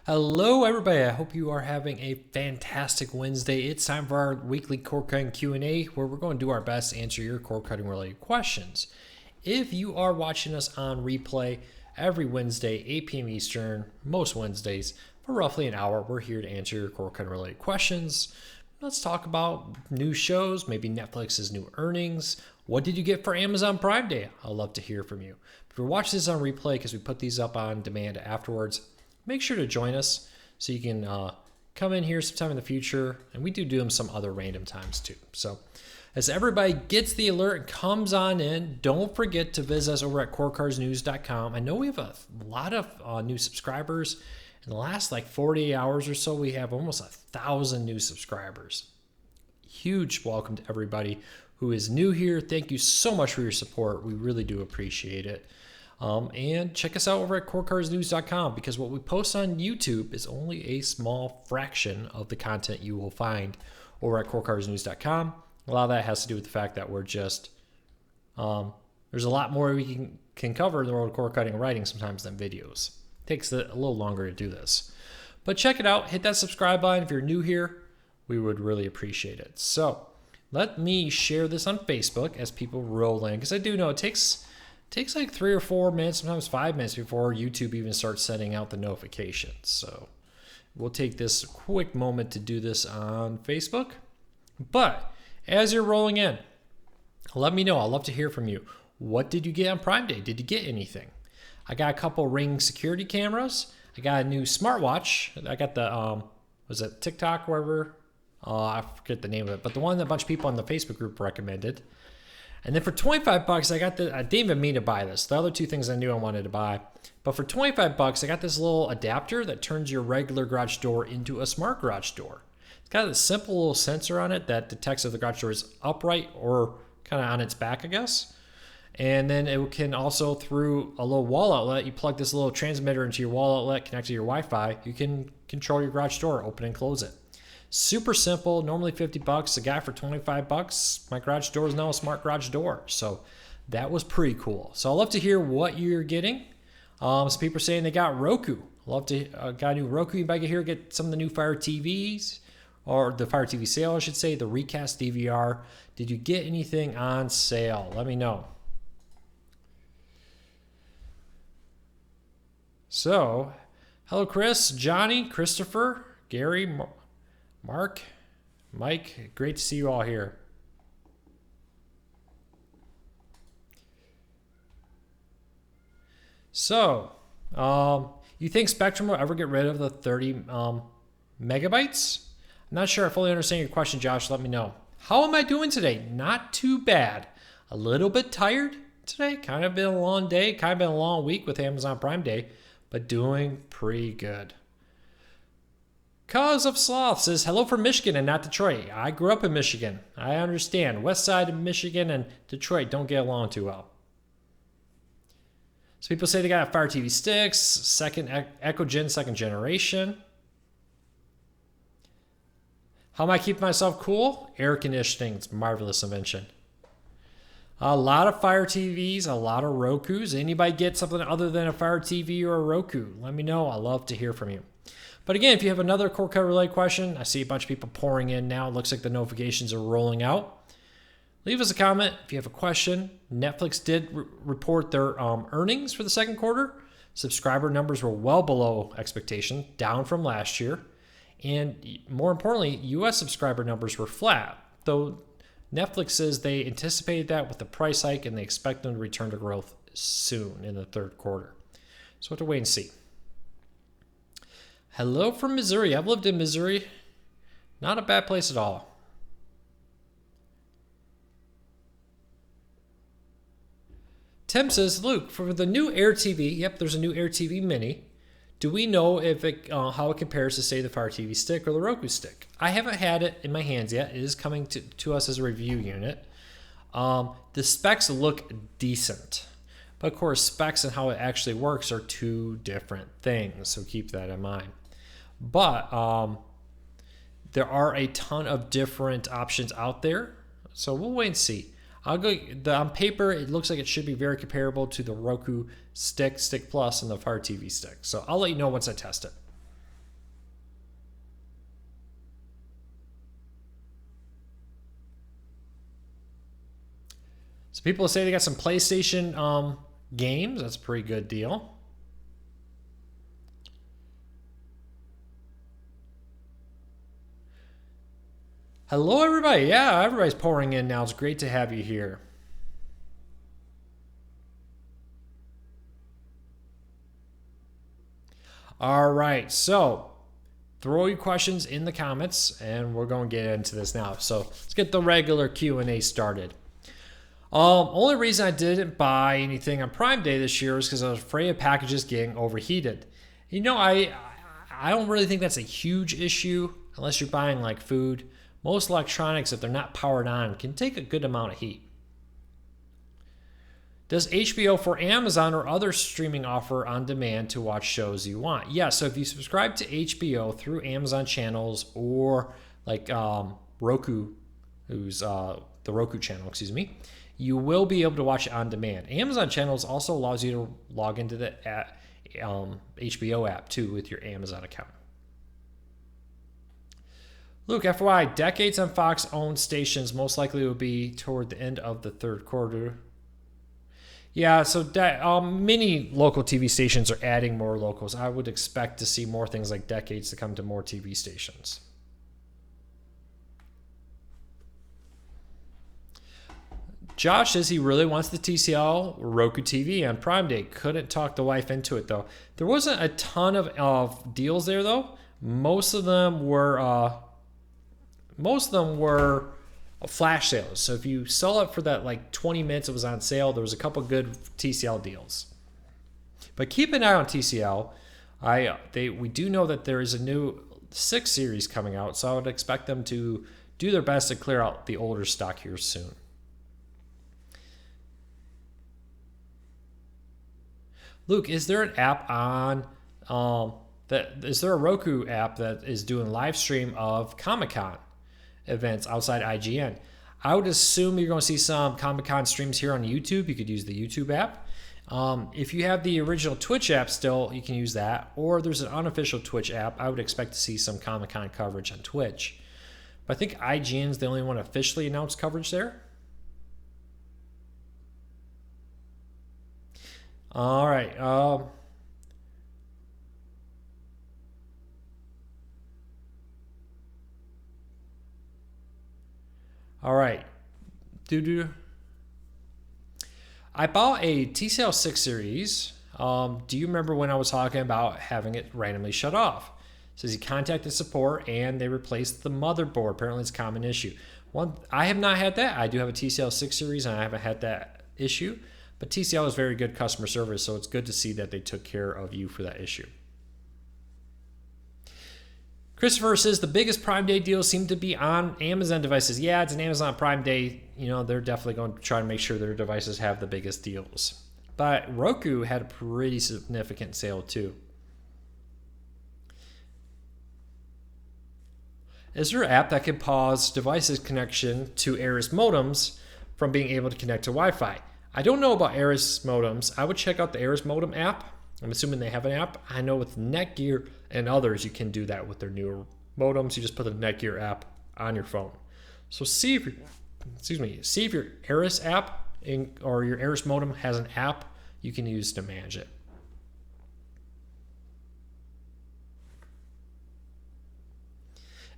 Hello, everybody. I hope you are having a fantastic Wednesday. It's time for our weekly cord cutting Q&A, where we're going to do our best to answer your cord cutting related questions. If you are watching us on replay every Wednesday, 8 p.m. Eastern, most Wednesdays, for roughly an hour, we're here to answer your cord cutting related questions. Let's talk about new shows, maybe Netflix's new earnings. What did you get for Amazon Prime Day? I'd love to hear from you. If you're watching this on replay, because we put these up on demand afterwards, make sure to join us so you can come in here sometime in the future. And we do them some other random times too. So as everybody gets the alert and comes on in, don't forget to visit us over at corecarsnews.com. I know we have a lot of new subscribers. In the last 48 hours or so, we have almost 1,000 new subscribers. Huge welcome to everybody who is new here. Thank you so much for your support. We really do appreciate it. And check us out over at corecarsnews.com, because what we post on YouTube is only a small fraction of the content you will find over at corecarsnews.com. A lot of that has to do with the fact that we're just, there's a lot more we can cover in the world of cord cutting and writing sometimes than videos. It takes a little longer to do this. But check it out. Hit that subscribe button if you're new here. We would really appreciate it. So let me share this on Facebook as people roll in, because I do know it takes like 3 or 4 minutes, sometimes 5 minutes before YouTube even starts sending out the notifications. So we'll take this quick moment to do this on Facebook. But as you're rolling in, let me know. I'd love to hear from you. What did you get on Prime Day? Did you get anything? I got a couple Ring security cameras. I got a new smartwatch. I got the, was it TikTok, wherever? I forget the name of it, but the one that a bunch of people on the Facebook group recommended. And then for $25, I got I didn't even mean to buy this. The other two things I knew I wanted to buy. But for $25, I got this little adapter that turns your regular garage door into a smart garage door. It's got a simple little sensor on it that detects if the garage door is upright or kind of on its back, I guess. And then it can also, through a little wall outlet, you plug this little transmitter into your wall outlet, connect to your Wi-Fi, you can control your garage door, open and close it. Super simple, normally $50. I got it for $25. My garage door is now a smart garage door. So that was pretty cool. So I'd love to hear what you're getting. Some people are saying they got Roku. Love to got a new Roku. Anybody get here, get some of the new Fire TVs, or the Fire TV sale, I should say, the recast DVR. Did you get anything on sale? Let me know. So, hello Chris, Johnny, Christopher, Gary, Mark, Mike, great to see you all here. So, you think Spectrum will ever get rid of the 30 megabytes? I'm not sure I fully understand your question, Josh. Let me know. How am I doing today? Not too bad. A little bit tired today. Kind of been a long day. Kind of been a long week with Amazon Prime Day, but doing pretty good. Cause of Sloth says, hello from Michigan and not Detroit. I grew up in Michigan. I understand. West side of Michigan and Detroit don't get along too well. So people say they got Fire TV sticks, second EchoGen, second generation. How am I keeping myself cool? Air conditioning. It's a marvelous invention. A lot of Fire TVs, a lot of Rokus. Anybody get something other than a Fire TV or a Roku? Let me know. I love to hear from you. But again, if you have another cord cut related question, I see a bunch of people pouring in now. It looks like the notifications are rolling out. Leave us a comment if you have a question. Netflix did report their earnings for the second quarter. Subscriber numbers were well below expectation, down from last year. And more importantly, U.S. subscriber numbers were flat, though Netflix says they anticipated that with the price hike and they expect them to return to growth soon in the third quarter. So we'll have to wait and see. Hello from Missouri. I've lived in Missouri. Not a bad place at all. Tim says, Luke, for the new Air TV, yep, there's a new Air TV Mini. Do we know if it, how it compares to, say, the Fire TV stick or the Roku stick? I haven't had it in my hands yet. It is coming to us as a review unit. The specs look decent. But, of course, specs and how it actually works are two different things, so keep that in mind. But there are a ton of different options out there, so we'll wait and see. On paper, it looks like it should be very comparable to the Roku Stick Plus, and the Fire TV Stick. So I'll let you know once I test it. So people say they got some PlayStation games. That's a pretty good deal. Hello, everybody. Yeah, everybody's pouring in now. It's great to have you here. All right, so throw your questions in the comments, and we're going to get into this now. So let's get the regular Q&A started. Only reason I didn't buy anything on Prime Day this year is because I was afraid of packages getting overheated. You know, I don't really think that's a huge issue unless you're buying like food. Most electronics, if they're not powered on, can take a good amount of heat. Does HBO for Amazon or other streaming offer on demand to watch shows you want? Yeah, so if you subscribe to HBO through Amazon channels or like Roku, who's the Roku channel, excuse me, you will be able to watch it on demand. Amazon channels also allows you to log into the HBO app too with your Amazon account. Luke, FYI, decades on Fox-owned stations most likely will be toward the end of the third quarter. Yeah, so many local TV stations are adding more locals. I would expect to see more things like decades to come to more TV stations. Josh says he really wants the TCL Roku TV on Prime Day. Couldn't talk the wife into it, though. There wasn't a ton of deals there, though. Most of them were flash sales. So if you saw it for that like 20 minutes it was on sale, there was a couple good TCL deals. But keep an eye on TCL. We do know that there is a new 6 series coming out, so I would expect them to do their best to clear out the older stock here soon. Luke, is there an app on is there a Roku app that is doing live stream of Comic-Con events outside IGN? I would assume you're going to see some Comic-Con streams here on YouTube. You could use the YouTube app. If you have the original Twitch app still, you can use that. Or there's an unofficial Twitch app. I would expect to see some Comic-Con coverage on Twitch. But I think IGN's the only one officially announced coverage there. All right. All right. I bought a TCL 6 series. Do you remember when I was talking about having it randomly shut off? It says he contacted support and they replaced the motherboard. Apparently it's a common issue. I have not had that. I do have a TCL 6 series and I haven't had that issue. But TCL is very good customer service, so it's good to see that they took care of you for that issue. Christopher says the biggest Prime Day deals seem to be on Amazon devices. Yeah, it's an Amazon Prime Day. You know, they're definitely going to try to make sure their devices have the biggest deals. But Roku had a pretty significant sale too. Is there an app that can pause devices connection to Ares modems from being able to connect to Wi-Fi? I don't know about Ares modems. I would check out the Ares modem app. I'm assuming they have an app. I know with Netgear and others, you can do that with their newer modems. You just put the Netgear app on your phone. So see if your Ares app or your Ares modem has an app you can use to manage it.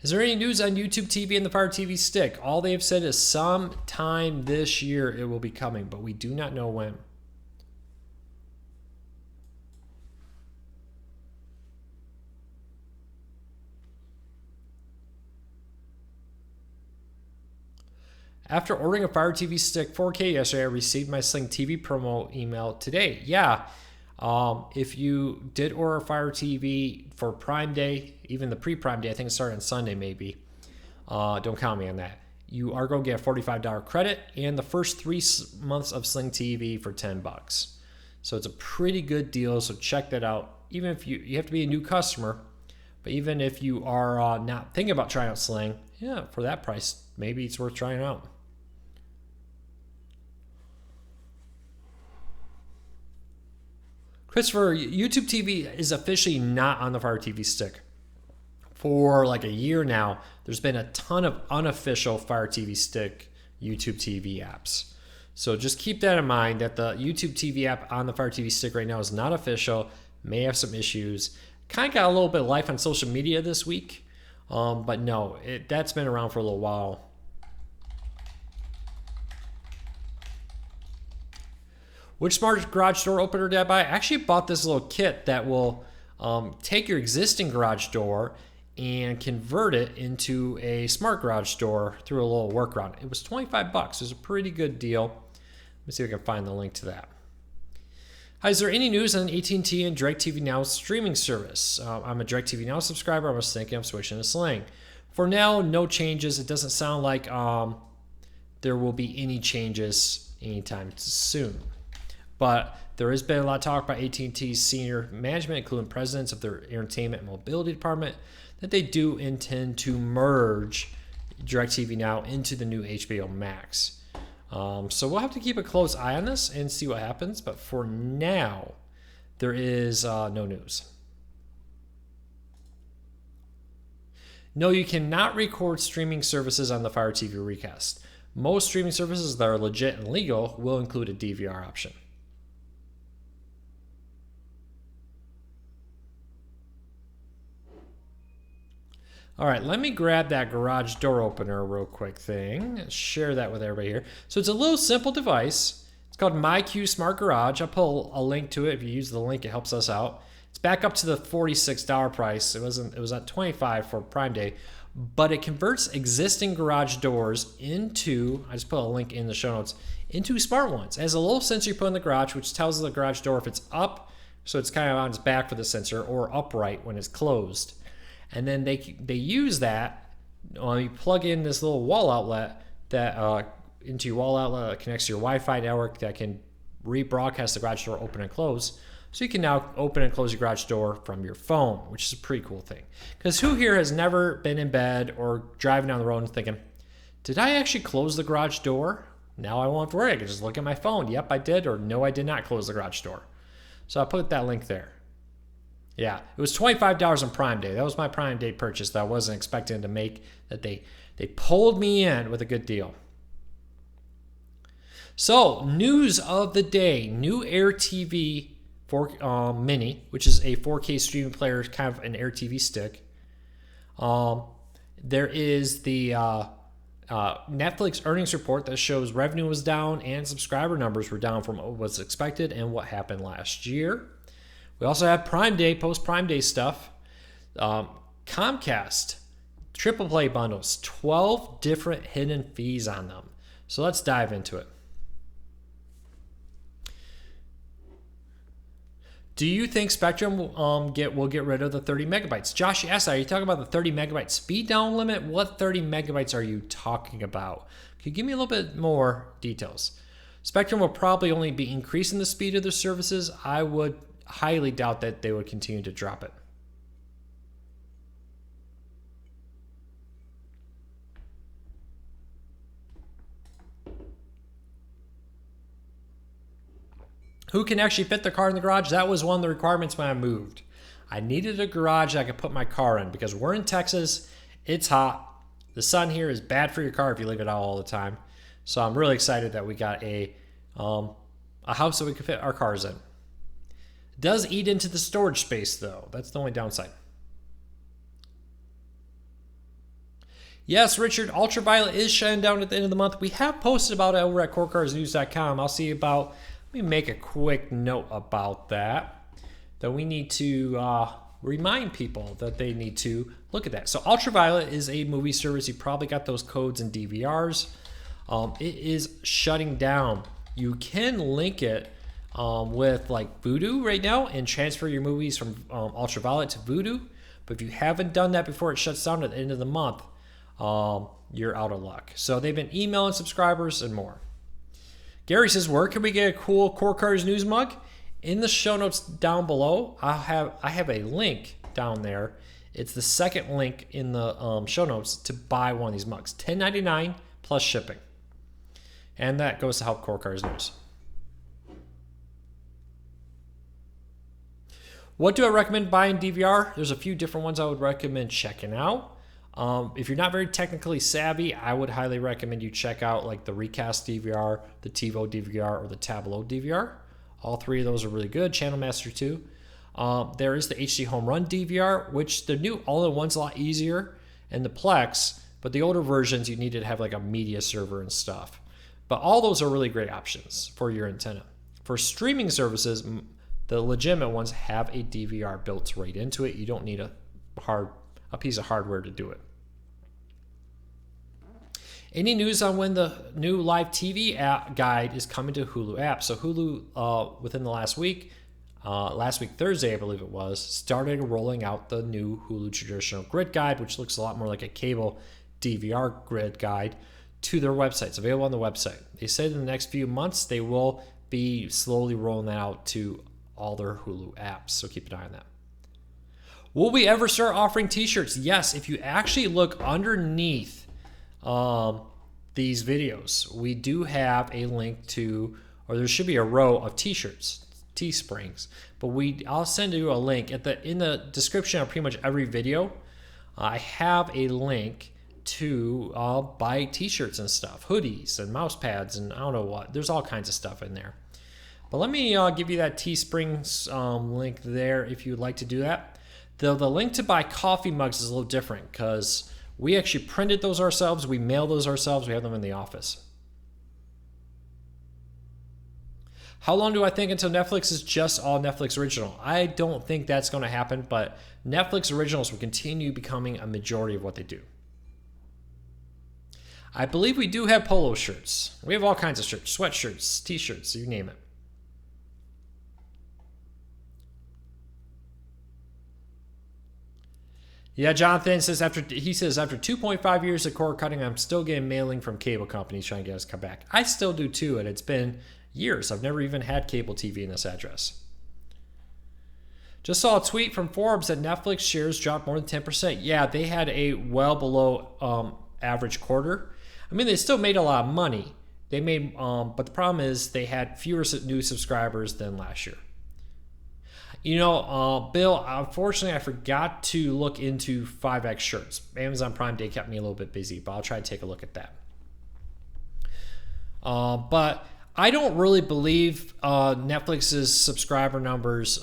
Is there any news on YouTube TV and the Fire TV Stick? All they have said is sometime this year it will be coming, but we do not know when. After ordering a Fire TV Stick 4K yesterday, I received my Sling TV promo email today. Yeah. If you did order a Fire TV for Prime Day, even the pre-Prime Day, I think it started on Sunday maybe. Don't count me on that. You are going to get a $45 credit and the first 3 months of Sling TV for $10. So it's a pretty good deal. So check that out. Even if you have to be a new customer, but even if you are not thinking about trying out Sling, yeah, for that price, maybe it's worth trying out. Christopher, YouTube TV is officially not on the Fire TV Stick. For like a year now, there's been a ton of unofficial Fire TV Stick YouTube TV apps. So just keep that in mind that the YouTube TV app on the Fire TV Stick right now is not official, may have some issues. Kind of got a little bit of life on social media this week, but no, that's been around for a little while. Which smart garage door opener did I buy? I actually bought this little kit that will take your existing garage door and convert it into a smart garage door through a little workaround. It was 25 bucks. It was a pretty good deal. Let me see if I can find the link to that. Hi, is there any news on AT&T and DirecTV Now streaming service? I'm a DirecTV Now subscriber. I was thinking of switching to Sling. For now, no changes. It doesn't sound like there will be any changes anytime soon. But there has been a lot of talk by AT&T's senior management, including presidents of their entertainment and mobility department, that they do intend to merge DirecTV Now into the new HBO Max. So we'll have to keep a close eye on this and see what happens. But for now, there is no news. No, you cannot record streaming services on the Fire TV Recast. Most streaming services that are legit and legal will include a DVR option. All right, let me grab that garage door opener real quick thing. Share that with everybody here. So it's a little simple device. It's called MyQ Smart Garage. I'll pull a link to it. If you use the link, it helps us out. It's back up to the $46 price. It was at $25 for Prime Day, but it converts existing garage doors into, I just put a link in the show notes, into smart ones. It has a little sensor you put in the garage, which tells the garage door if it's up, so it's kind of on its back for the sensor, or upright when it's closed. And then they use that. You plug in this little wall outlet that into your wall outlet that connects to your Wi-Fi network that can rebroadcast the garage door open and close. So you can now open and close your garage door from your phone, which is a pretty cool thing. Because who here has never been in bed or driving down the road and thinking, did I actually close the garage door? Now I won't worry. I can just look at my phone. Yep, I did. Or no, I did not close the garage door. So I put that link there. Yeah, it was $25 on Prime Day. That was my Prime Day purchase that I wasn't expecting to make. That they pulled me in with a good deal. So, news of the day. New Air TV Mini, which is a 4K streaming player, kind of an Air TV stick. There is the Netflix earnings report that shows revenue was down and subscriber numbers were down from what was expected and what happened last year. We also have Prime Day, post-Prime Day stuff. Comcast, triple play bundles, 12 different hidden fees on them. So let's dive into it. Do you think Spectrum will get rid of the 30 megabytes? Josh asked, are you talking about the 30 megabyte speed down limit? What 30 megabytes are you talking about? Can you give me a little bit more details? Spectrum will probably only be increasing the speed of their services. I would highly doubt that they would continue to drop it. Who can actually fit their car in the garage? That was one of the requirements when I moved. I needed a garage that I could put my car in because we're in Texas. It's hot. The sun here is bad for your car if you leave it out all the time. So I'm really excited that we got a house that we can fit our cars in. It does eat into the storage space though. That's the only downside. Yes, Richard, Ultraviolet is shutting down at the end of the month. We have posted about it over at corecarsnews.com. I'll see about, let me make a quick note about that we need to remind people that they need to look at that. So Ultraviolet is a movie service. You probably got those codes and DVRs. It is shutting down. You can link it with like Vudu right now and transfer your movies from Ultraviolet to Vudu. But if you haven't done that before it shuts down at the end of the month, you're out of luck. So they've been emailing subscribers and more. Gary says, where can we get a cool Core Cars News mug? In the show notes down below, I have a link down there. It's the second link in the show notes to buy one of these mugs. $10.99 plus shipping. And that goes to help Core Cars News. What do I recommend buying DVR? There's a few different ones I would recommend checking out. If you're not very technically savvy, I would highly recommend you check out like the Recast DVR, the TiVo DVR, or the Tableau DVR. All three of those are really good. Channel Master 2. There is the HD Home Run DVR, which the new all-in-one's a lot easier, and the Plex, but the older versions you needed to have like a media server and stuff. But all those are really great options for your antenna. For streaming services, the legitimate ones have a DVR built right into it. You don't need a piece of hardware to do it. Any news on when the new live TV app guide is coming to Hulu app? So Hulu, within the last week Thursday, I believe it was, started rolling out the new Hulu traditional grid guide, which looks a lot more like a cable DVR grid guide, to their website. It's available on the website. They said in the next few months they will be slowly rolling that out to all their Hulu apps, so keep an eye on that. Will we ever start offering t-shirts? Yes, if you actually look underneath these videos, we do have a link to, or there should be a row of t-shirts, Teesprings, but I'll send you a link in the description of pretty much every video. I have a link to buy t-shirts and stuff, hoodies and mouse pads, and I don't know what. There's all kinds of stuff in there. But let me give you that Teesprings link there if you'd like to do that. The link to buy coffee mugs is a little different because we actually printed those ourselves. We mail those ourselves. We have them in the office. How long do I think until Netflix is just all Netflix original? I don't think that's going to happen, but Netflix originals will continue becoming a majority of what they do. I believe we do have polo shirts. We have all kinds of shirts, sweatshirts, t-shirts, you name it. Yeah, Jonathan says after 2.5 years of cord cutting, I'm still getting mailing from cable companies trying to get us to come back. I still do too, and it's been years. I've never even had cable TV in this address. Just saw a tweet from Forbes that Netflix shares dropped more than 10%. Yeah, they had a well below average quarter. I mean, they still made a lot of money. They made, but the problem is they had fewer new subscribers than last year. You know, Bill, unfortunately, I forgot to look into 5X shirts. Amazon Prime Day kept me a little bit busy, but I'll try to take a look at that. But I don't really believe Netflix's subscriber numbers,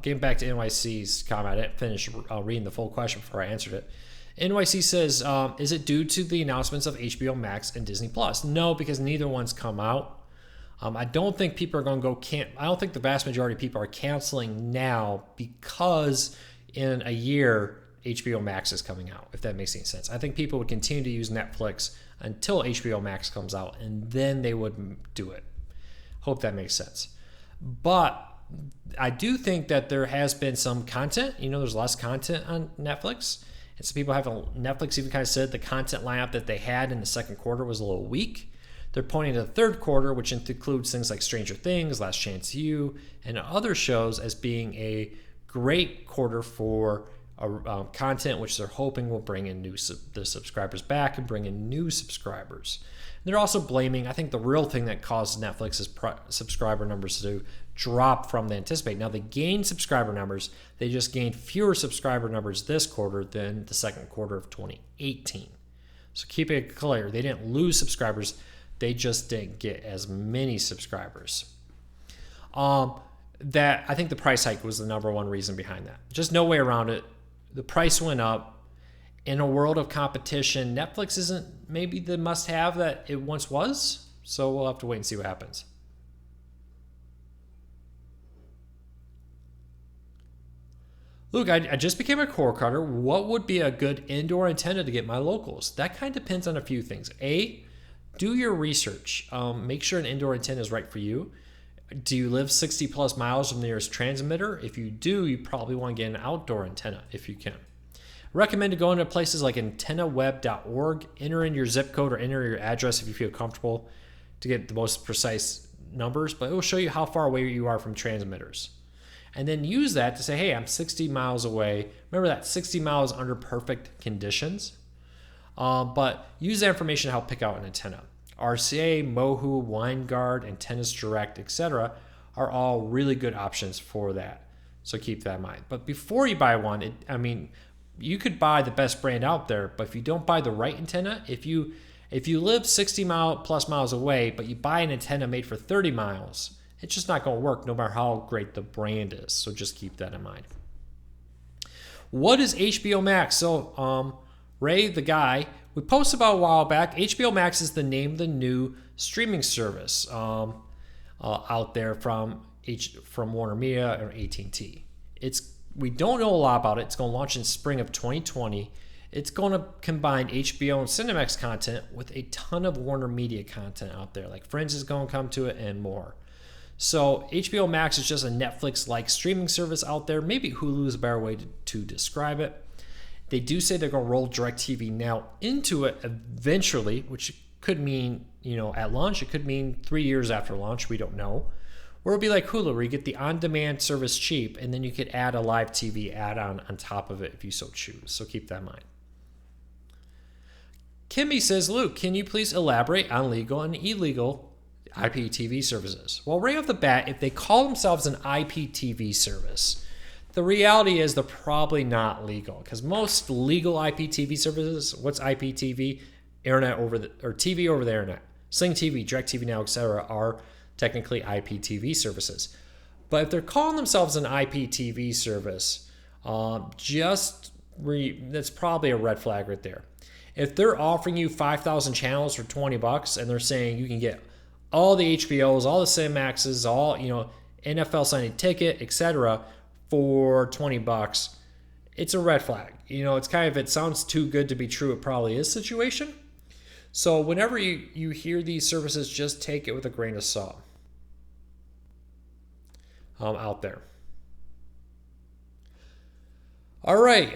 getting back to NYC's comment, I didn't finish reading the full question before I answered it. NYC says, is it due to the announcements of HBO Max and Disney Plus? No, because neither one's come out. I don't think people are going to go I don't think the vast majority of people are canceling now because in a year HBO Max is coming out, if that makes any sense. I think people would continue to use Netflix until HBO Max comes out, and then they would do it. Hope that makes sense. But I do think that there has been some content. You know, there's less content on Netflix. And some people have, Netflix even kind of said the content lineup that they had in the second quarter was a little weak. They're pointing to the third quarter, which includes things like Stranger Things, Last Chance U, and other shows as being a great quarter for content, which they're hoping will bring in the subscribers back and bring in new subscribers. And they're also blaming, I think the real thing that caused Netflix's subscriber numbers to drop from the anticipate. Now they gained subscriber numbers, they just gained fewer subscriber numbers this quarter than the second quarter of 2018. So keep it clear, they didn't lose subscribers, they just didn't get as many subscribers. That I think the price hike was the number one reason behind that. Just no way around it. The price went up. In a world of competition, Netflix isn't maybe the must-have that it once was. So we'll have to wait and see what happens. Luke, I just became a cord cutter. What would be a good indoor antenna to get my locals? That kind of depends on a few things. Do your research. Make sure an indoor antenna is right for you. Do you live 60 plus miles from the nearest transmitter? If you do, you probably want to get an outdoor antenna if you can. Recommend to go into places like antennaweb.org. Enter in your zip code or enter your address if you feel comfortable to get the most precise numbers, but it will show you how far away you are from transmitters. And then use that to say, hey, I'm 60 miles away. Remember that 60 miles under perfect conditions. But use that information to help pick out an antenna. RCA, Mohu, WineGuard, Antennas Direct, etc. are all really good options for that. So keep that in mind. But before you buy one, you could buy the best brand out there, but if you don't buy the right antenna, if you live 60 plus miles away, but you buy an antenna made for 30 miles, it's just not going to work no matter how great the brand is. So just keep that in mind. What is HBO Max? So Ray, the guy, we posted about a while back. HBO Max is the name of the new streaming service out there from Warner Media or AT&T. We don't know a lot about it. It's going to launch in spring of 2020. It's going to combine HBO and Cinemax content with a ton of Warner Media content out there. Like Friends is going to come to it and more. So HBO Max is just a Netflix-like streaming service out there. Maybe Hulu is a better way to describe it. They do say they're going to roll DirecTV Now into it eventually, which could mean, at launch. It could mean 3 years after launch. We don't know. Or it'll be like Hulu, where you get the on-demand service cheap, and then you could add a live TV add-on on top of it if you so choose. So keep that in mind. Kimmy says, Luke, can you please elaborate on legal and illegal IPTV services? Well, right off the bat, if they call themselves an IPTV service, the reality is they're probably not legal, because most legal IPTV services, what's IPTV? TV over the internet. Sling TV, DirecTV Now, etc. are technically IPTV services. But if they're calling themselves an IPTV service, that's probably a red flag right there. If they're offering you 5,000 channels for $20 and they're saying you can get all the HBOs, all the Cinemaxes, all NFL Sunday Ticket, etc. for $20, it's a red flag. It's kind of, it sounds too good to be true. It probably is situation. So whenever you hear these services, just take it with a grain of salt out there. All right,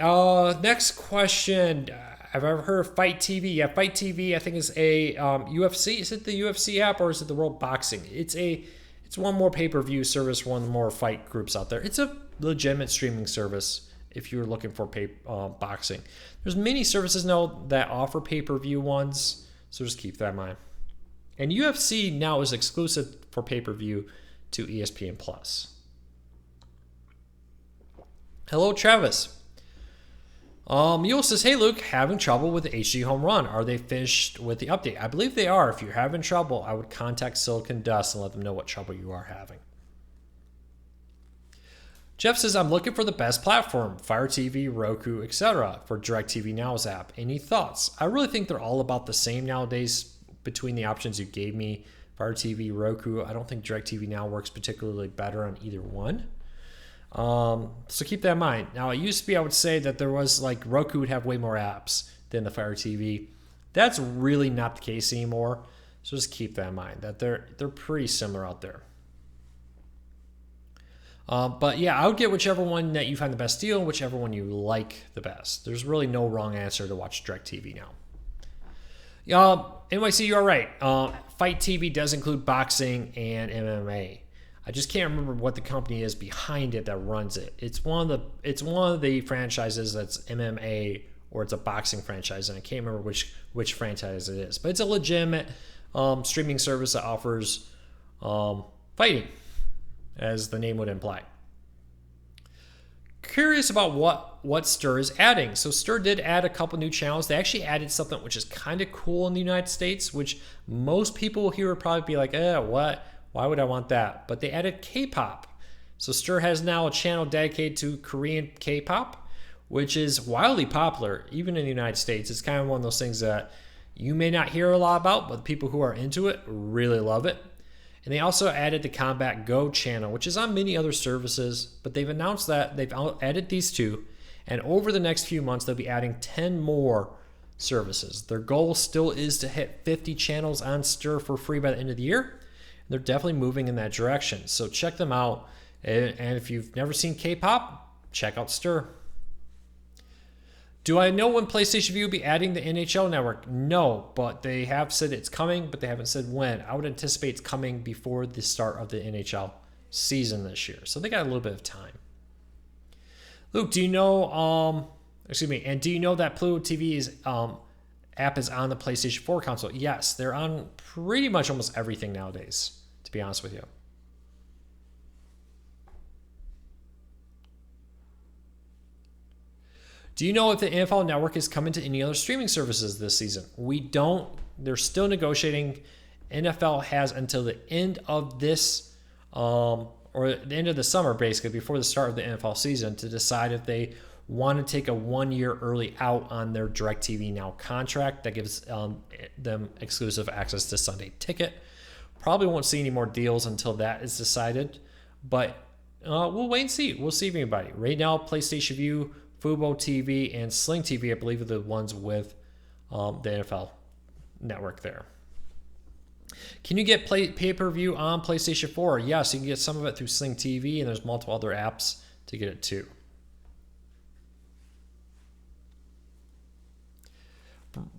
next question. Have I ever heard of Fight TV? Yeah, Fight TV, I think, is a UFC. Is it the UFC app or is it the World Boxing? It's one more pay-per-view service, one more fight groups out there. It's a legitimate streaming service if you're looking for boxing. There's many services now that offer pay-per-view ones, so just keep that in mind. And UFC now is exclusive for pay-per-view to ESPN+. Hello, Travis. Mule says, hey, Luke, having trouble with the HD Home Run. Are they finished with the update? I believe they are. If you're having trouble, I would contact Silicon Dust and let them know what trouble you are having. Jeff says, I'm looking for the best platform, Fire TV, Roku, etc. for DirecTV Now's app. Any thoughts? I really think they're all about the same nowadays between the options you gave me, Fire TV, Roku. I don't think DirecTV Now works particularly better on either one. So keep that in mind. Now, it used to be, I would say that there was like Roku would have way more apps than the Fire TV. That's really not the case anymore. So just keep that in mind, that they're pretty similar out there. But yeah, I would get whichever one that you find the best deal, whichever one you like the best. There's really no wrong answer to watch DirecTV Now. NYC, you are right. Fight TV does include boxing and MMA. I just can't remember what the company is behind it that runs it. It's one of the franchises that's MMA, or it's a boxing franchise, and I can't remember which franchise it is. But it's a legitimate streaming service that offers fighting, as the name would imply. Curious about what Stir is adding. So Stir did add a couple new channels. They actually added something which is kind of cool in the United States, which most people here would probably be like, what? Why would I want that? But they added K-pop. So Stir has now a channel dedicated to Korean K-pop, which is wildly popular, even in the United States. It's kind of one of those things that you may not hear a lot about, but people who are into it really love it. And they also added the Combat Go channel, which is on many other services, but they've announced that they've added these two, and over the next few months, they'll be adding 10 more services. Their goal still is to hit 50 channels on Stir for free by the end of the year. They're definitely moving in that direction. So check them out. And if you've never seen K-pop, check out Stir. Do I know when PlayStation View will be adding the NHL network? No, but they have said it's coming, but they haven't said when. I would anticipate it's coming before the start of the NHL season this year. So they got a little bit of time. Luke, do you know, and do you know that Pluto TV's app is on the PlayStation 4 console? Yes, they're on pretty much almost everything nowadays, to be honest with you. Do you know if the NFL Network is coming to any other streaming services this season? We don't. They're still negotiating. NFL has until the end of this, or the end of the summer, basically, before the start of the NFL season, to decide if they want to take a 1 year early out on their DirecTV Now contract that gives them exclusive access to Sunday Ticket. Probably won't see any more deals until that is decided, but we'll wait and see. We'll see if anybody. Right now, PlayStation View, Fubo TV, and Sling TV, I believe, are the ones with the NFL Network there. Can you get pay-per-view on PlayStation 4? Yes, you can get some of it through Sling TV, and there's multiple other apps to get it too.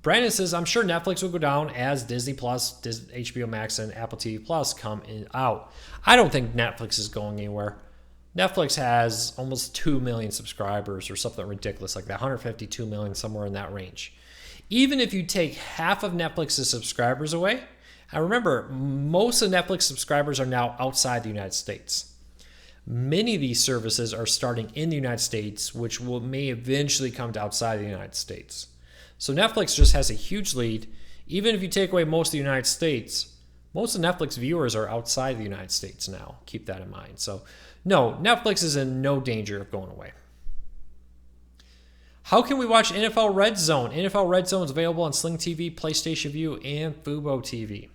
Brandon says, I'm sure Netflix will go down as Disney Plus, HBO Max, and Apple TV Plus come out. I don't think Netflix is going anywhere. Netflix has almost 2 million subscribers or something ridiculous like that, 152 million, somewhere in that range. Even if you take half of Netflix's subscribers away, and remember, most of Netflix subscribers are now outside the United States. Many of these services are starting in the United States, which may eventually come to outside the United States. So Netflix just has a huge lead. Even if you take away most of the United States, most of Netflix viewers are outside the United States now. Keep that in mind. So no, Netflix is in no danger of going away. How can we watch NFL Red Zone? NFL Red Zone is available on Sling TV, PlayStation View, and Fubo TV.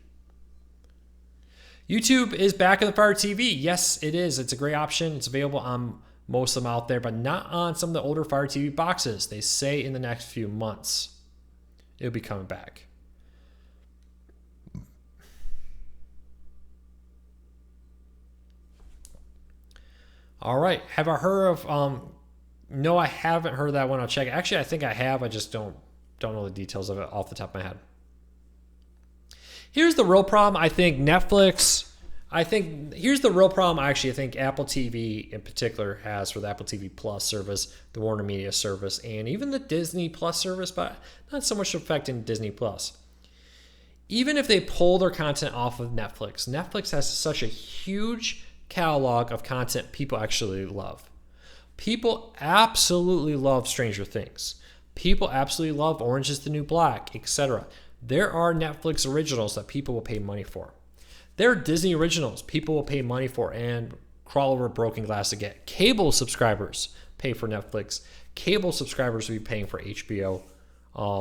YouTube is back in the Fire TV. Yes, it is. It's a great option. It's available on most of them out there, but not on some of the older Fire TV boxes. They say in the next few months it'll be coming back. All right. Have I heard of no, I haven't heard that one. I'll check. Actually, I think I have. I just don't know the details of it off the top of my head. Here's the real problem. I think Netflix. Here's the real problem. Actually, I think Apple TV in particular has for the Apple TV Plus service, the Warner Media service, and even the Disney Plus service, but not so much affecting Disney Plus. Even if they pull their content off of Netflix, Netflix has such a huge catalog of content people actually love. People absolutely love Stranger Things. People absolutely love Orange is the New Black, etc. There are Netflix originals that people will pay money for. There are Disney originals people will pay money for and crawl over broken glass to get. Cable subscribers pay for Netflix. Cable subscribers will be paying for HBO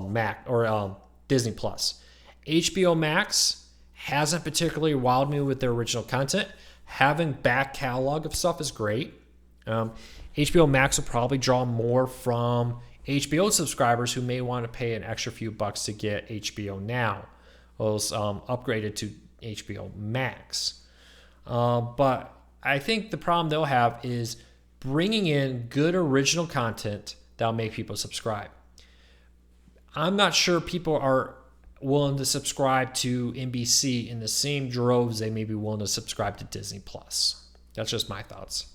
Max or Disney Plus. HBO Max hasn't particularly wowed me with their original content. Having back catalog of stuff is great. HBO Max will probably draw more from HBO subscribers who may want to pay an extra few bucks to get HBO Now. Those upgraded to HBO Max. But I think the problem they'll have is bringing in good original content that'll make people subscribe. I'm not sure people are willing to subscribe to NBC in the same droves they may be willing to subscribe to Disney Plus. That's just my thoughts.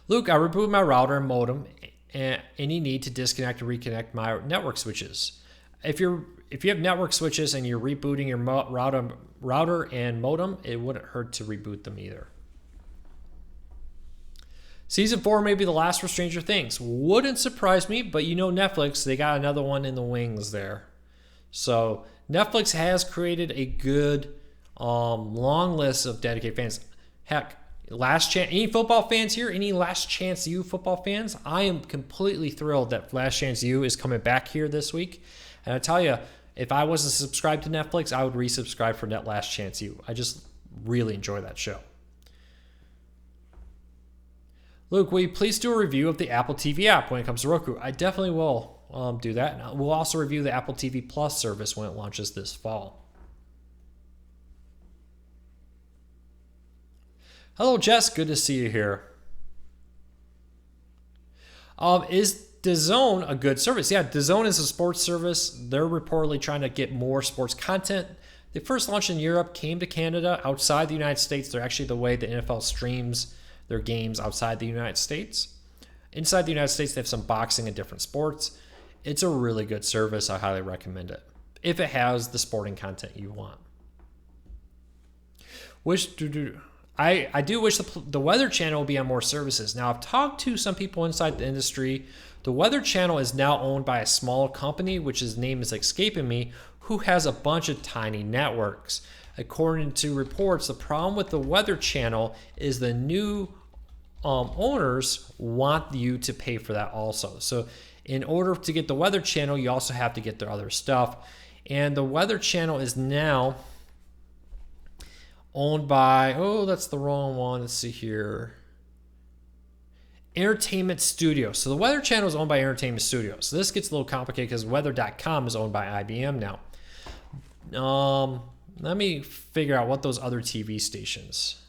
Luke, I rebooted my router and modem, and any need to disconnect and reconnect my network switches. If you have network switches and you're rebooting your router and modem, it wouldn't hurt to reboot them either. Season 4 may be the last for Stranger Things. Wouldn't surprise me, but you know Netflix, they got another one in the wings there. So Netflix has created a good long list of dedicated fans. Heck, Last Chance, any football fans here? Any Last Chance U football fans? I am completely thrilled that Last Chance U is coming back here this week. And I tell you, if I wasn't subscribed to Netflix, I would resubscribe for Net Last Chance U. I just really enjoy that show. Luke, will you please do a review of the Apple TV app when it comes to Roku? I definitely will do that. And we'll also review the Apple TV Plus service when it launches this fall. Hello, Jess. Good to see you here. Is DAZN a good service? Yeah, DAZN is a sports service. They're reportedly trying to get more sports content. They first launched in Europe, came to Canada. Outside the United States, they're actually the way the NFL streams their games outside the United States. Inside the United States, they have some boxing and different sports. It's a really good service. I highly recommend it if it has the sporting content you want. I do wish the Weather Channel would be on more services. Now, I've talked to some people inside the industry The Weather Channel is now owned by a small company, which his name is escaping me, who has a bunch of tiny networks. According to reports, the problem with the Weather Channel is the new owners want you to pay for that also. So in order to get the Weather Channel, you also have to get their other stuff. And the Weather Channel is now owned by, oh, that's the wrong one. Let's see here. Entertainment Studios. So the Weather Channel is owned by Entertainment Studios. So this gets a little complicated because weather.com is owned by IBM now. Let me figure out what those other TV stations.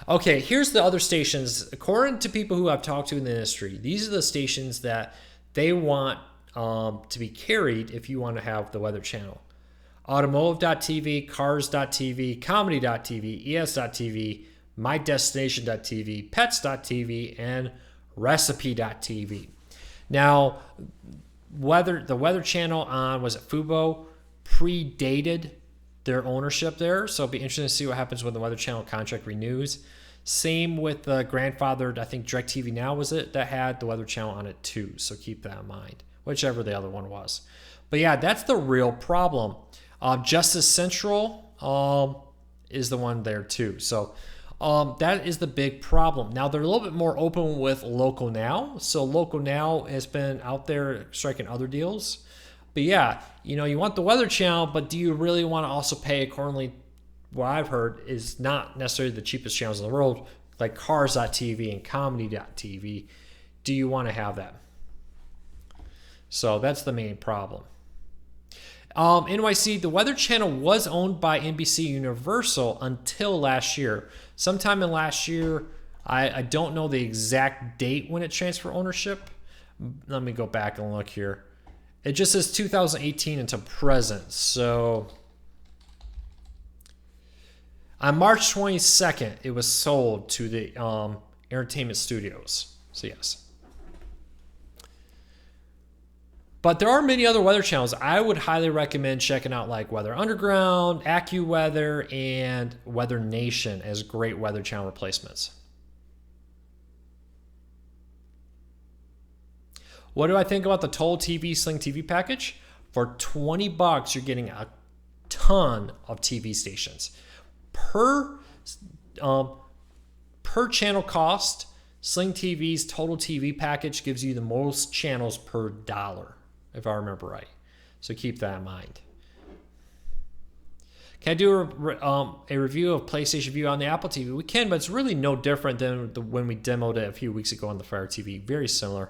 Okay, here's the other stations. According to people who I've talked to in the industry, these are the stations that they want to be carried if you want to have the Weather Channel. Automotive.tv, Cars.tv, Comedy.tv, ES.tv, MyDestination.tv, Pets.tv, and Recipe.tv. Now, the Weather Channel on, was it Fubo, predated their ownership there, so it'll be interesting to see what happens when the Weather Channel contract renews. Same with the grandfathered, I think DirecTV Now was it, that had the Weather Channel on it too, so keep that in mind, whichever the other one was. But yeah, that's the real problem. Justice Central is the one there too. So that is the big problem. Now they're a little bit more open with Local Now. So Local Now has been out there striking other deals. But yeah, you want the Weather Channel, but do you really want to also pay accordingly? What I've heard is not necessarily the cheapest channels in the world, like Cars.tv and Comedy.tv. Do you want to have that? So that's the main problem. NYC, the Weather Channel was owned by NBC Universal until last year. Sometime in last year, I don't know the exact date when it transferred ownership. Let me go back and look here. It just says 2018 until present. So on March 22nd, it was sold to the Entertainment Studios. So yes. But there are many other weather channels. I would highly recommend checking out like Weather Underground, AccuWeather, and Weather Nation as great weather channel replacements. What do I think about the Total TV Sling TV package? For $20, you're getting a ton of TV stations. Per channel cost, Sling TV's Total TV package gives you the most channels per dollar, if I remember right. So keep that in mind. Can I do a review of PlayStation Vue on the Apple TV? We can, but it's really no different than when we demoed it a few weeks ago on the Fire TV. Very similar.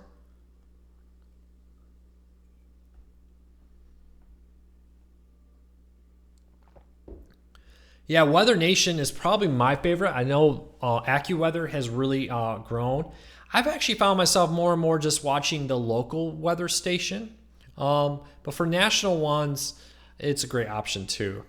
Yeah, Weather Nation is probably my favorite. I know AccuWeather has really grown. I've actually found myself more and more just watching the local weather station. But for national ones, it's a great option too.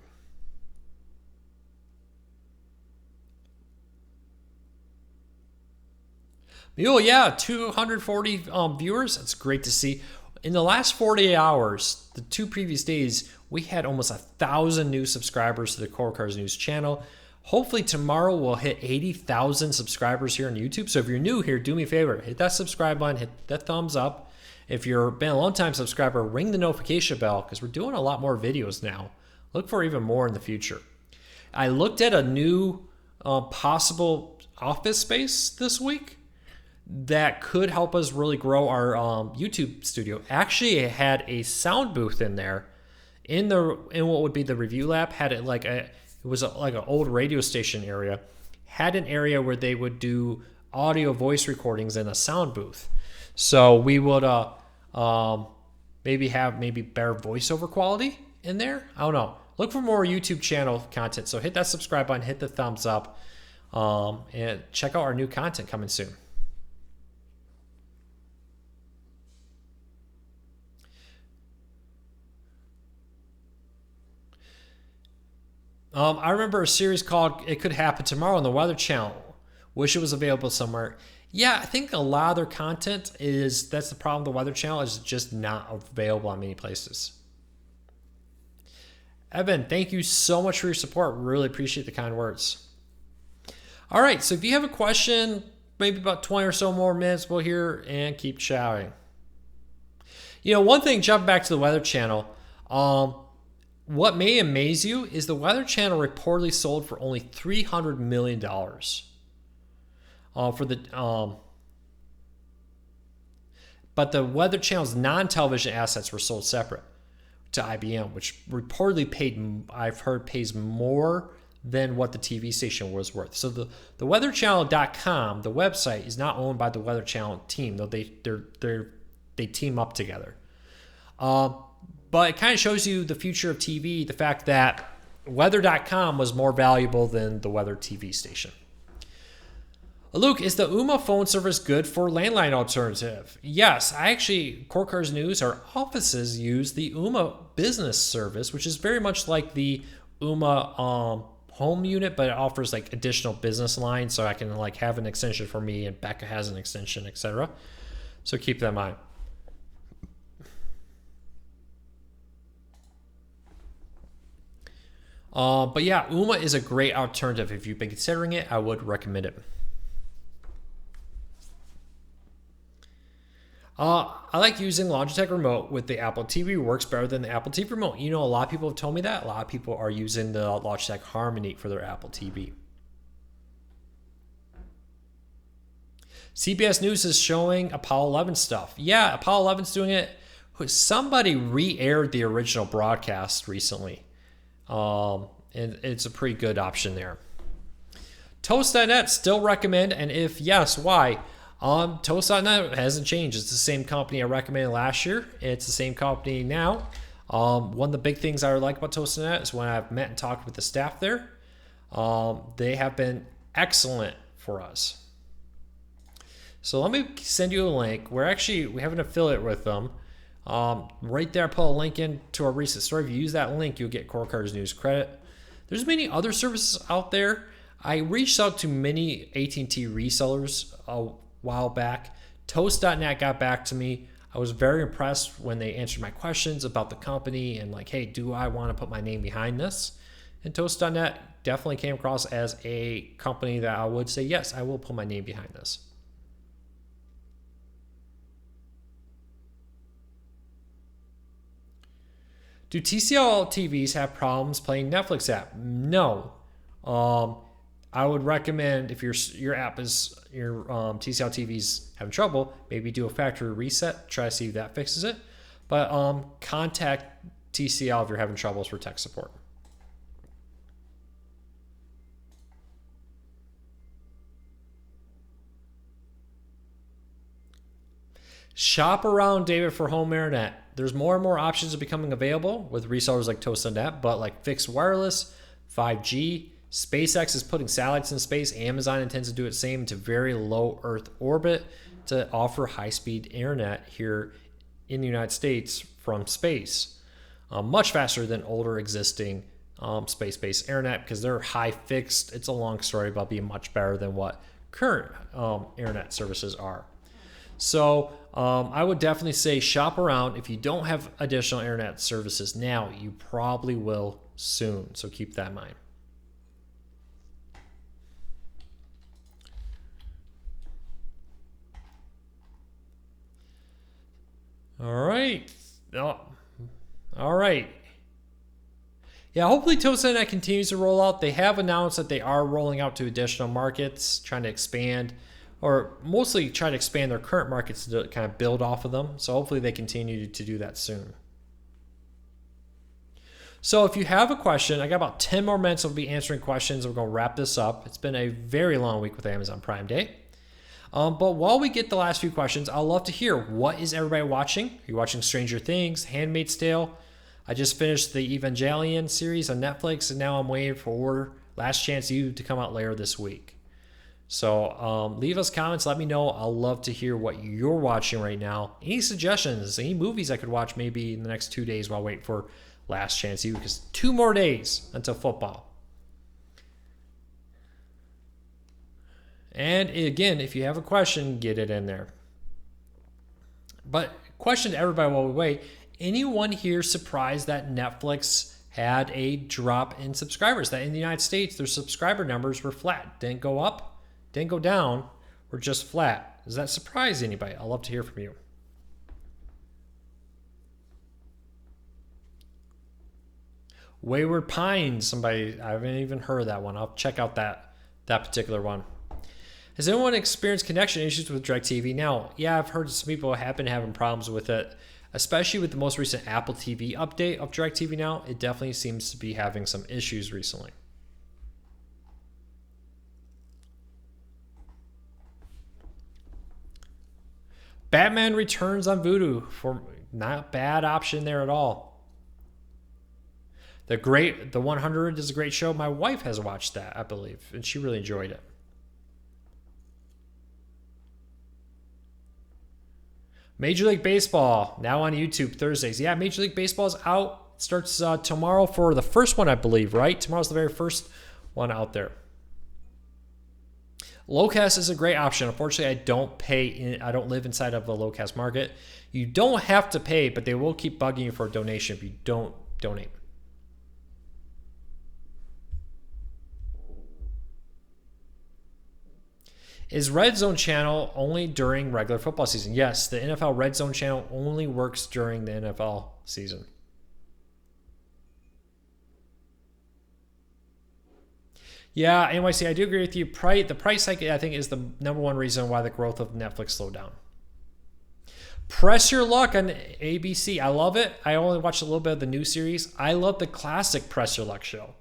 Oh yeah, 240 viewers. That's great to see. In the last 48 hours, the 2 previous days, we had almost 1,000 new subscribers to the Core Cars News channel. Hopefully tomorrow we'll hit 80,000 subscribers here on YouTube. So if you're new here, do me a favor, hit that subscribe button, hit that thumbs up. If you've been a long-time subscriber, ring the notification bell because we're doing a lot more videos now. Look for even more in the future. I looked at a new possible office space this week that could help us really grow our YouTube studio. Actually, it had a sound booth in there. In what would be the review lab, had it like it was like an old radio station area. Had an area where they would do audio voice recordings in a sound booth. So we would maybe have better voiceover quality in there. I don't know. Look for more YouTube channel content. So hit that subscribe button, hit the thumbs up, and check out our new content coming soon. I remember a series called It Could Happen Tomorrow on the Weather Channel. Wish it was available somewhere. Yeah, I think a lot of their content that's the problem. The Weather Channel is just not available on many places. Evan, thank you so much for your support. Really appreciate the kind words. All right, so if you have a question, maybe about 20 or so more minutes, we'll hear and keep chatting. One thing, jumping back to the Weather Channel, what may amaze you is the Weather Channel reportedly sold for only $300 million. But the Weather Channel's non-television assets were sold separate to IBM, which reportedly I've heard, pays more than what the TV station was worth. So the weatherchannel.com, the website, is not owned by the Weather Channel team, though they team up together. But it kind of shows you the future of TV, the fact that weather.com was more valuable than the Weather TV station. Luke, is the UMA phone service good for landline alternative? Yes, Core Cars News, our offices use the UMA business service, which is very much like the UMA home unit, but it offers like additional business lines, so I can like have an extension for me, and Becca has an extension, etc. So keep that in mind. But yeah, UMA is a great alternative. If you've been considering it, I would recommend it. I like using Logitech Remote with the Apple TV. Works better than the Apple TV Remote. A lot of people have told me that. A lot of people are using the Logitech Harmony for their Apple TV. CBS News is showing Apollo 11 stuff. Yeah, Apollo 11's doing it. Somebody re-aired the original broadcast recently. And it's a pretty good option there. Toast.net, still recommend, and if yes, why? Toast.net hasn't changed. It's the same company I recommended last year. It's the same company now. One of the big things I like about Toast.net is when I've met and talked with the staff there, they have been excellent for us. So let me send you a link. We have an affiliate with them. Right there, I put a link in to our recent story. If you use that link, you'll get Core Cars News credit. There's many other services out there. I reached out to many AT&T resellers a while back. Toast.net got back to me. I was very impressed when they answered my questions about the company and like, hey, do I want to put my name behind this? And Toast.net definitely came across as a company that I would say, yes, I will put my name behind this. Do TCL TVs have problems playing Netflix app? No. I would recommend if your TCL TV's having trouble, maybe do a factory reset, try to see if that fixes it. But contact TCL if you're having troubles for tech support. Shop around, David, for home internet. There's more and more options are becoming available with resellers like Toast.net, but like fixed wireless, 5G, SpaceX is putting satellites in space. Amazon intends to do the same to very low Earth orbit to offer high-speed internet here in the United States from space. Much faster than older existing space-based internet because they're high fixed. It's a long story, but being much better than what current internet services are. So I would definitely say shop around. If you don't have additional internet services now, you probably will soon. So keep that in mind. All right. Yeah, hopefully Toast.net continues to roll out. They have announced that they are rolling out to additional markets, trying to expand, or mostly trying to expand their current markets to kind of build off of them. So hopefully they continue to do that soon. So if you have a question, I got about 10 more minutes. I'll be answering questions. We're going to wrap this up. It's been a very long week with Amazon Prime Day. But while we get the last few questions, I'd love to hear, what is everybody watching? Are you watching Stranger Things, Handmaid's Tale? I just finished the Evangelion series on Netflix, and now I'm waiting for Last Chance U to come out later this week. So leave us comments. Let me know. I'll love to hear what you're watching right now. Any suggestions, any movies I could watch maybe in the next 2 days while waiting for Last Chance U, because 2 more days until football. And again, if you have a question, get it in there. But question to everybody while we wait, anyone here surprised that Netflix had a drop in subscribers? That in the United States, their subscriber numbers were flat. Didn't go up, didn't go down, were just flat. Does that surprise anybody? I'd love to hear from you. Wayward Pines. Somebody, I haven't even heard of that one. I'll check out that particular one. Has anyone experienced connection issues with DirecTV Now? Yeah, I've heard some people have been having problems with it, especially with the most recent Apple TV update of DirecTV Now. It definitely seems to be having some issues recently. Batman Returns on Vudu, for not a bad option there at all. The 100 is a great show. My wife has watched that, I believe, and she really enjoyed it. Major League Baseball, now on YouTube Thursdays. Yeah, Major League Baseball is out. It starts tomorrow for the first one, I believe, right? Tomorrow's the very first one out there. Locast is a great option. Unfortunately, I don't live inside of a Locast market. You don't have to pay, but they will keep bugging you for a donation if you don't donate. Is Red Zone channel only during regular football season? Yes, the NFL Red Zone channel only works during the NFL season. Yeah, NYC, I do agree with you. The price hike, I think, is the number one reason why the growth of Netflix slowed down. Press Your Luck on ABC. I love it. I only watched a little bit of the new series. I love the classic Press Your Luck show.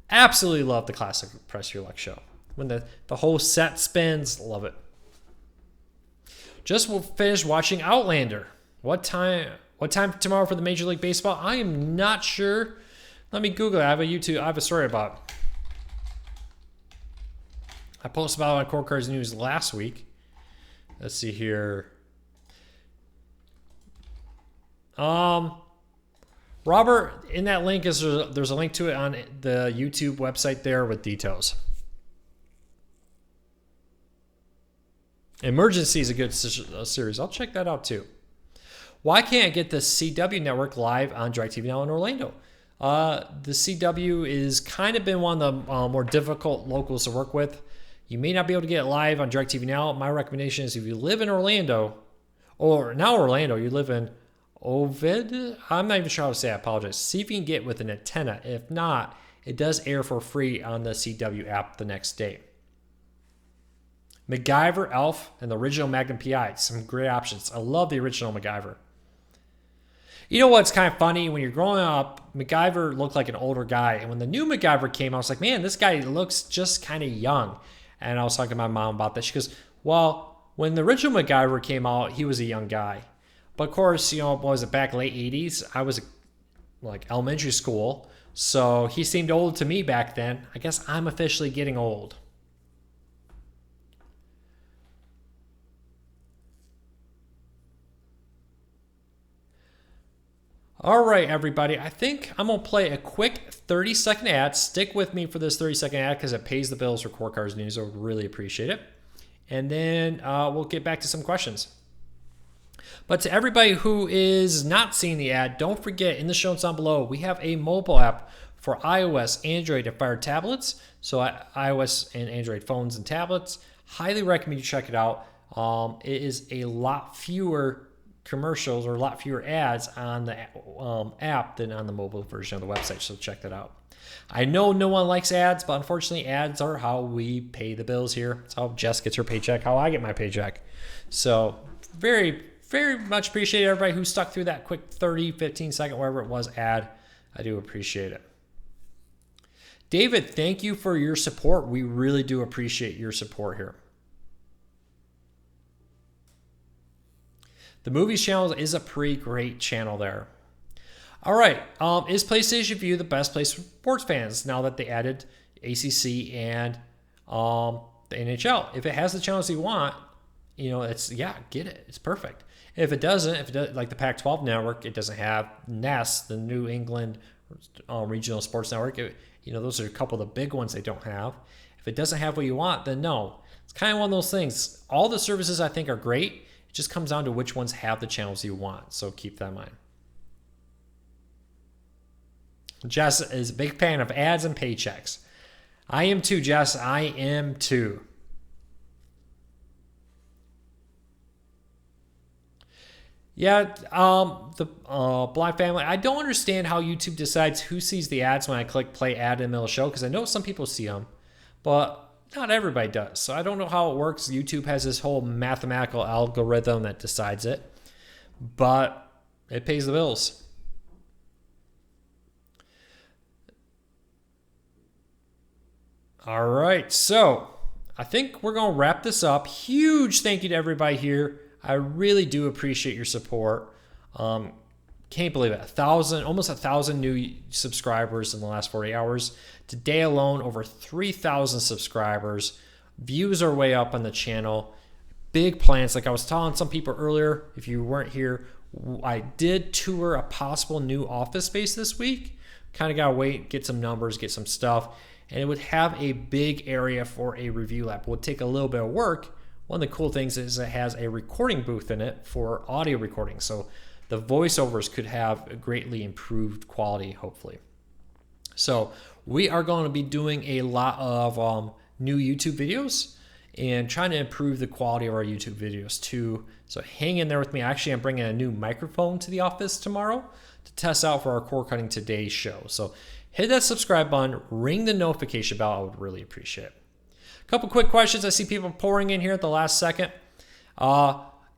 Absolutely love the classic Press Your Luck show. When the whole set spins, love it. Just finished watching Outlander. What time tomorrow for the Major League Baseball? I am not sure. Let me Google it. I have a story about it. I posted about it on Court Cards News last week. Let's see here. Robert, in that link there's a link to it on the YouTube website there with details. Emergency is a good series. I'll check that out too. Why can't I get the CW network live on DirecTV Now in Orlando? The CW is kind of been one of the more difficult locals to work with. You may not be able to get it live on DirecTV Now. My recommendation is if you live in Orlando, or now Orlando, you live in Ovid. I'm not even sure how to say it. I apologize. See if you can get with an antenna. If not, it does air for free on the CW app the next day. MacGyver, Elf, and the original Magnum PI. Some great options. I love the original MacGyver. You know what's kind of funny? When you're growing up, MacGyver looked like an older guy. And when the new MacGyver came, I was like, man, this guy looks just kind of young. And I was talking to my mom about this. She goes, well, when the original MacGyver came out, he was a young guy. But of course, what was it, back late 80s? I was like elementary school. So he seemed old to me back then. I guess I'm officially getting old. All right, everybody. I think I'm going to play a quick 30-second ad. Stick with me for this 30-second ad because it pays the bills for Court Cards News. I would really appreciate it. And then we'll get back to some questions. But to everybody who is not seeing the ad, don't forget, in the show notes down below, we have a mobile app for iOS, Android, and Fire tablets. So iOS and Android phones and tablets. Highly recommend you check it out. It is a lot fewer commercials or a lot fewer ads on the app than on the mobile version of the website, so check that out. I know no one likes ads, but unfortunately ads are how we pay the bills here. It's how Jess gets her paycheck, how I get my paycheck. So very, very much appreciate everybody who stuck through that quick 30, 15 second, wherever it was, ad. I do appreciate it. David, thank you for your support. We really do appreciate your support here. The Movies channel is a pretty great channel there. All right, is PlayStation Vue the best place for sports fans now that they added ACC and the NHL? If it has the channels you want, get it. It's perfect. If it doesn't, like the Pac-12 network, it doesn't have NESN, the New England Regional Sports Network. Those are a couple of the big ones they don't have. If it doesn't have what you want, then no. It's kind of one of those things. All the services I think are great. It just comes down to which ones have the channels you want. So keep that in mind. Jess is a big fan of ads and paychecks. I am too, Jess. I am too. Yeah, the Blind Family. I don't understand how YouTube decides who sees the ads when I click play ad in the middle of the show, because I know some people see them, but not everybody does. So I don't know how it works. YouTube has this whole mathematical algorithm that decides it, but it pays the bills. All right, so I think we're going to wrap this up. Huge thank you to everybody here. I really do appreciate your support. Can't believe it. Almost 1,000 new subscribers in the last 40 hours. Today alone, over 3,000 subscribers. Views are way up on the channel. Big plans. Like I was telling some people earlier, if you weren't here, I did tour a possible new office space this week. Kind of got to wait, get some numbers, get some stuff. And it would have a big area for a review lab. It would take a little bit of work. One of the cool things is it has a recording booth in it for audio recording. So the voiceovers could have a greatly improved quality, hopefully. So we are going to be doing a lot of new YouTube videos and trying to improve the quality of our YouTube videos too. So hang in there with me. Actually, I'm bringing a new microphone to the office tomorrow to test out for our Core Cutting Today show. So hit that subscribe button, ring the notification bell. I would really appreciate it. A couple quick questions. I see people pouring in here at the last second.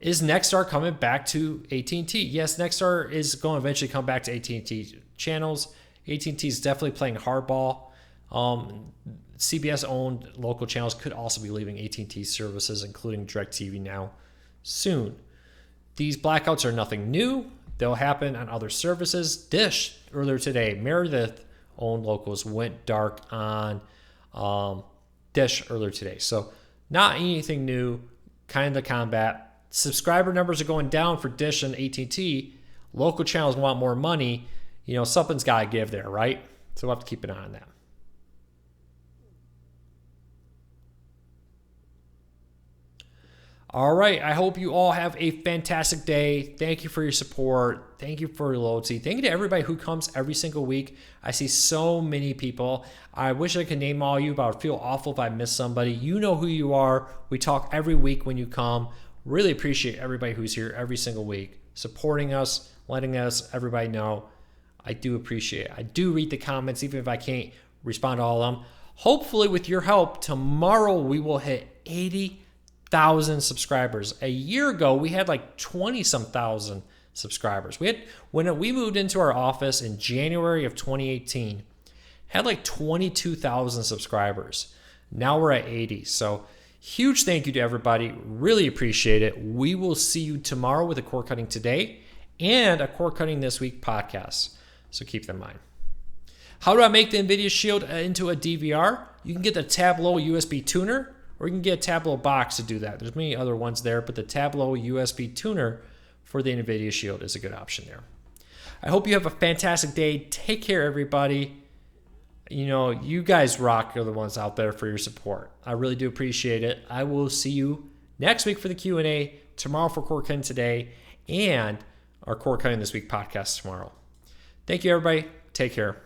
Is Nexstar coming back to AT&T? Yes, Nexstar is going to eventually come back to AT&T channels. AT&T is definitely playing hardball. CBS-owned local channels could also be leaving AT&T services, including DirecTV now soon. These blackouts are nothing new. They'll happen on other services. Dish earlier today, Meredith-owned locals went dark on Dish earlier today. So not anything new, kind of the combat. Subscriber numbers are going down for Dish and AT&T. Local channels want more money. Something's got to give there, right? So we'll have to keep an eye on that. All right. I hope you all have a fantastic day. Thank you for your support. Thank you for your loyalty. Thank you to everybody who comes every single week. I see so many people. I wish I could name all you, but I would feel awful if I missed somebody. You know who you are. We talk every week when you come. Really appreciate everybody who's here every single week, supporting us, letting everybody know. I do appreciate it. I do read the comments, even if I can't respond to all of them. Hopefully, with your help, tomorrow we will hit 80,000 subscribers. A year ago, we had like 20-some thousand subscribers. When we moved into our office in January of 2018, had like 22,000 subscribers. Now we're at 80. So huge thank you to everybody. Really appreciate it. We will see you tomorrow with a Core Cutting Today and a Core Cutting This Week podcast. So keep that in mind. How do I make the NVIDIA Shield into a DVR? You can get the Tableau USB tuner, or you can get a Tableau box to do that. There's many other ones there, but the Tableau USB tuner for the NVIDIA Shield is a good option there. I hope you have a fantastic day. Take care, everybody. You guys rock. You're the ones out there for your support. I really do appreciate it. I will see you next week for the Q&A, tomorrow for Core Cutting Today, and our Core Cutting This Week podcast tomorrow. Thank you, everybody. Take care.